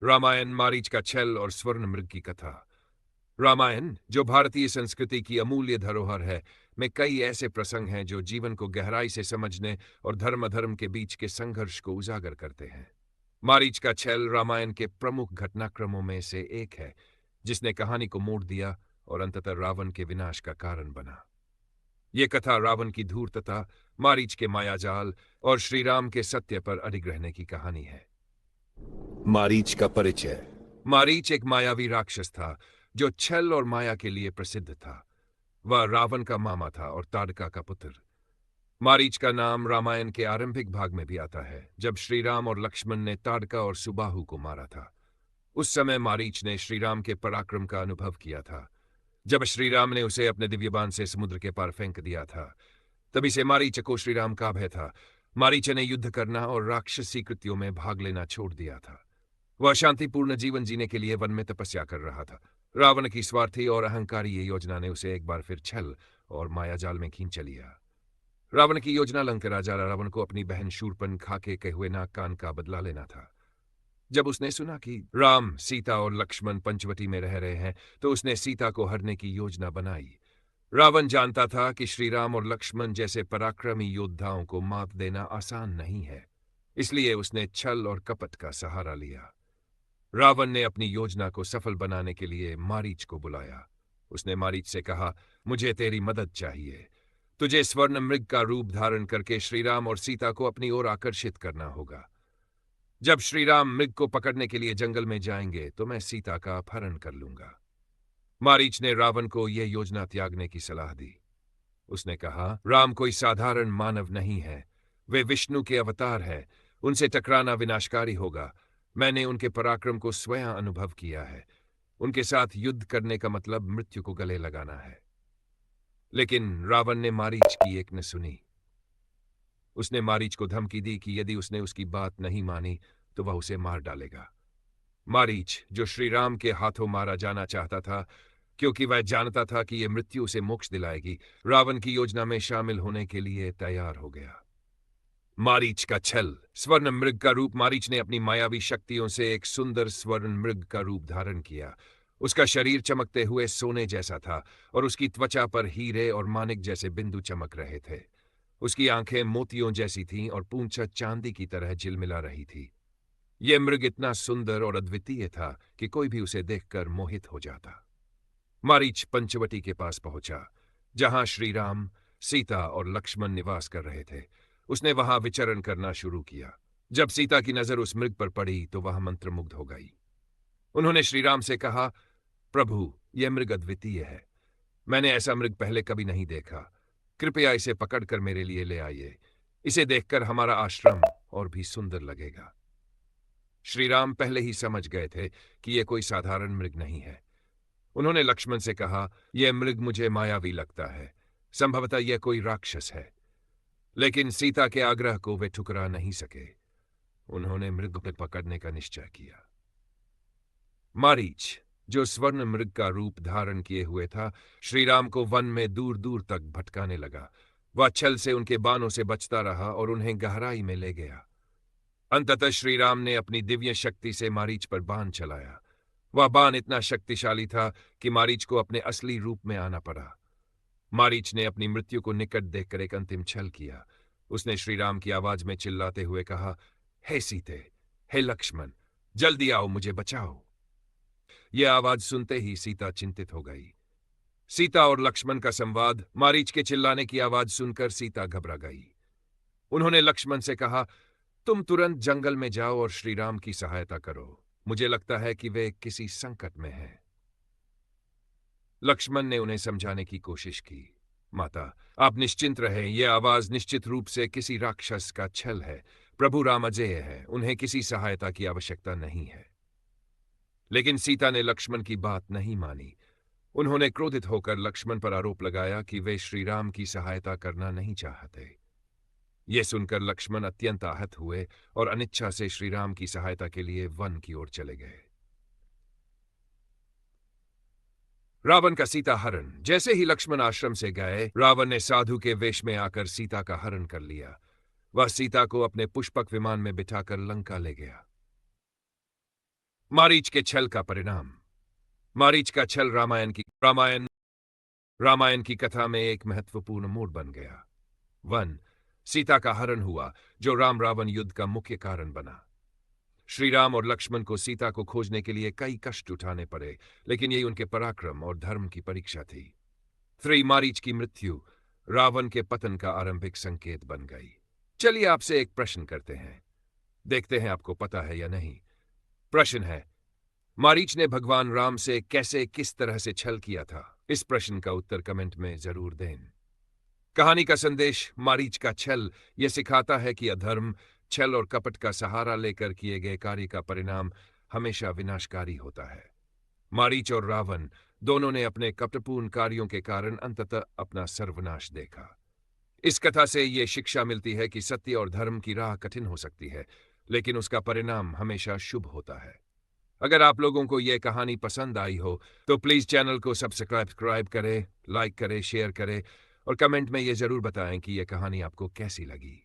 रामायण मारीच का छल और स्वर्ण मृग की कथा। रामायण, जो भारतीय संस्कृति की अमूल्य धरोहर है, में कई ऐसे प्रसंग हैं जो जीवन को गहराई से समझने और धर्म अधर्म के बीच के संघर्ष को उजागर करते हैं। मारीच का छल रामायण के प्रमुख घटनाक्रमों में से एक है, जिसने कहानी को मोड़ दिया और अंततः रावण के विनाश का कारण बना। ये कथा रावण की धूर्तता, मारीच के मायाजाल और श्रीराम के सत्य पर अडिग रहने की कहानी है। मारीच का परिचय। मारीच एक मायावी राक्षस था जो छल और माया के लिए प्रसिद्ध था। वह रावण का मामा था और ताड़का का पुत्र। मारीच का नाम रामायण के आरंभिक भाग में भी आता है, जब श्रीराम और लक्ष्मण ने ताड़का और सुबाहु को मारा था। उस समय मारीच ने श्रीराम के पराक्रम का अनुभव किया था। जब श्रीराम ने उसे अपने दिव्यबाण से समुद्र के पार फेंक दिया था, तभी से मारीच को श्रीराम का भय था। मारीच ने युद्ध करना और राक्षसी कृत्यों में भाग लेना छोड़ दिया था। वह शांतिपूर्ण जीवन जीने के लिए वन में तपस्या कर रहा था। रावण की स्वार्थी और अहंकारी ये योजना ने उसे एक बार फिर छल और मायाजाल में खींच लिया। रावण की योजना लंक राजा रावण को अपनी बहन शूर्पणखा के हुए नाक कान का बदला लेना था। जब उसने सुना कि राम, सीता और लक्ष्मण पंचवटी में रह रहे हैं, तो उसने सीता को हरने की योजना बनाई। रावण जानता था कि श्रीराम और लक्ष्मण जैसे पराक्रमी योद्धाओं को मात देना आसान नहीं है, इसलिए उसने छल और कपट का सहारा लिया। रावण ने अपनी योजना को सफल बनाने के लिए मारीच को बुलाया। उसने मारीच से कहा, मुझे तेरी मदद चाहिए। तुझे स्वर्ण मृग का रूप धारण करके श्रीराम और सीता को अपनी ओर आकर्षित करना होगा। जब श्रीराम मृग को पकड़ने के लिए जंगल में जाएंगे तो मैं सीता का अपहरण कर लूंगा। मारीच ने रावण को यह योजना त्यागने की सलाह दी। उसने कहा, राम कोई साधारण मानव नहीं है, वे विष्णु के अवतार हैं। उनसे टकराना विनाशकारी होगा। मैंने उनके पराक्रम को स्वयं अनुभव किया है। उनके साथ युद्ध करने का मतलब मृत्यु को गले लगाना है। लेकिन रावण ने मारीच की एक न सुनी। उसने मारीच को धमकी दी कि यदि उसने उसकी बात नहीं मानी तो वह उसे मार डालेगा। मारीच, जो श्रीराम के हाथों मारा जाना चाहता था क्योंकि वह जानता था कि यह मृत्यु उसे मोक्ष दिलाएगी, रावण की योजना में शामिल होने के लिए तैयार हो गया। मारीच का छल। स्वर्ण मृग का रूप। मारीच ने अपनी मायावी शक्तियों से एक सुंदर स्वर्ण मृग का रूप धारण किया। उसका शरीर चमकते हुए सोने जैसा था और उसकी त्वचा पर हीरे और मानिक जैसे बिंदु चमक रहे थे। उसकी आंखें मोतियों जैसी थीं और पूंछ चांदी की तरह झिलमिला रही थी। यह मृग इतना सुंदर और अद्वितीय था कि कोई भी उसे देखकर मोहित हो जाता। मारीच पंचवटी के पास पहुंचा, जहां श्रीराम, सीता और लक्ष्मण निवास कर रहे थे। उसने वहां विचरण करना शुरू किया। जब सीता की नजर उस मृग पर पड़ी तो वह मंत्रमुग्ध हो गई। उन्होंने श्रीराम से कहा, प्रभु, यह मृग अद्वितीय है। मैंने ऐसा मृग पहले कभी नहीं देखा। कृपया इसे पकड़कर मेरे लिए ले आइए। इसे देखकर हमारा आश्रम और भी सुंदर लगेगा। श्रीराम पहले ही समझ गए थे कि यह कोई साधारण मृग नहीं है। उन्होंने लक्ष्मण से कहा, यह मृग मुझे मायावी लगता है। संभवतः यह कोई राक्षस है। लेकिन सीता के आग्रह को वे ठुकरा नहीं सके। उन्होंने मृग को पकड़ने का निश्चय किया। मारीच, जो स्वर्ण मृग का रूप धारण किए हुए था, श्रीराम को वन में दूर दूर तक भटकाने लगा। वह छल से उनके बाणों से बचता रहा और उन्हें गहराई में ले गया। अंततः श्रीराम ने अपनी दिव्य शक्ति से मारीच पर बाण चलाया। वह बाण इतना शक्तिशाली था कि मारीच को अपने असली रूप में आना पड़ा। मारीच ने अपनी मृत्यु को निकट देखकर एक अंतिम छल किया। उसने श्रीराम की आवाज में चिल्लाते हुए कहा, हे सीते, हे लक्ष्मण, जल्दी आओ, मुझे बचाओ। यह आवाज सुनते ही सीता चिंतित हो गई। सीता और लक्ष्मण का संवाद। मारीच के चिल्लाने की आवाज सुनकर सीता घबरा गई। उन्होंने लक्ष्मण से कहा, तुम तुरंत जंगल में जाओ और श्रीराम की सहायता करो। मुझे लगता है कि वे किसी संकट में हैं। लक्ष्मण ने उन्हें समझाने की कोशिश की। माता, आप निश्चिंत रहें, यह आवाज निश्चित रूप से किसी राक्षस का छल है। प्रभु राम अजेय है, उन्हें किसी सहायता की आवश्यकता नहीं है। लेकिन सीता ने लक्ष्मण की बात नहीं मानी। उन्होंने क्रोधित होकर लक्ष्मण पर आरोप लगाया कि वे श्रीराम की सहायता करना नहीं चाहते। यह सुनकर लक्ष्मण अत्यंत आहत हुए और अनिच्छा से श्रीराम की सहायता के लिए वन की ओर चले गए। रावण का सीता हरण। जैसे ही लक्ष्मण आश्रम से गए, रावण ने साधु के वेश में आकर सीता का हरण कर लिया। वह सीता को अपने पुष्पक विमान में बिठाकर लंका ले गया। मारीच के छल का परिणाम। मारीच का छल रामायण की कथा में एक महत्वपूर्ण मोड़ बन गया। 1. सीता का हरण हुआ, जो राम रावण युद्ध का मुख्य कारण बना। श्री राम और लक्ष्मण को सीता को खोजने के लिए कई कष्ट उठाने पड़े, लेकिन यही उनके पराक्रम और धर्म की परीक्षा थी। 3. मारीच की मृत्यु रावण के पतन का आरंभिक संकेत बन गई। चलिए आपसे एक प्रश्न करते हैं, देखते हैं आपको पता है या नहीं। प्रश्न है, मारीच ने भगवान राम से कैसे किस तरह से छल किया था? इस प्रश्न का उत्तर कमेंट में जरूर दें। कहानी का संदेश, मारीच का छल यह सिखाता है कि अधर्म, छल और कपट का सहारा लेकर किए गए कार्य का परिणाम हमेशा विनाशकारी होता है। मारीच और रावण दोनों ने अपने कपटपूर्ण कार्यों के कारण अंततः अपना सर्वनाश देखा। इस कथा से यह शिक्षा मिलती है कि सत्य और धर्म की राह कठिन हो सकती है, लेकिन उसका परिणाम हमेशा शुभ होता है। अगर आप लोगों को यह कहानी पसंद आई हो तो प्लीज चैनल को सब्सक्राइब करें, लाइक करें, शेयर करें और कमेंट में यह जरूर बताएं कि यह कहानी आपको कैसी लगी।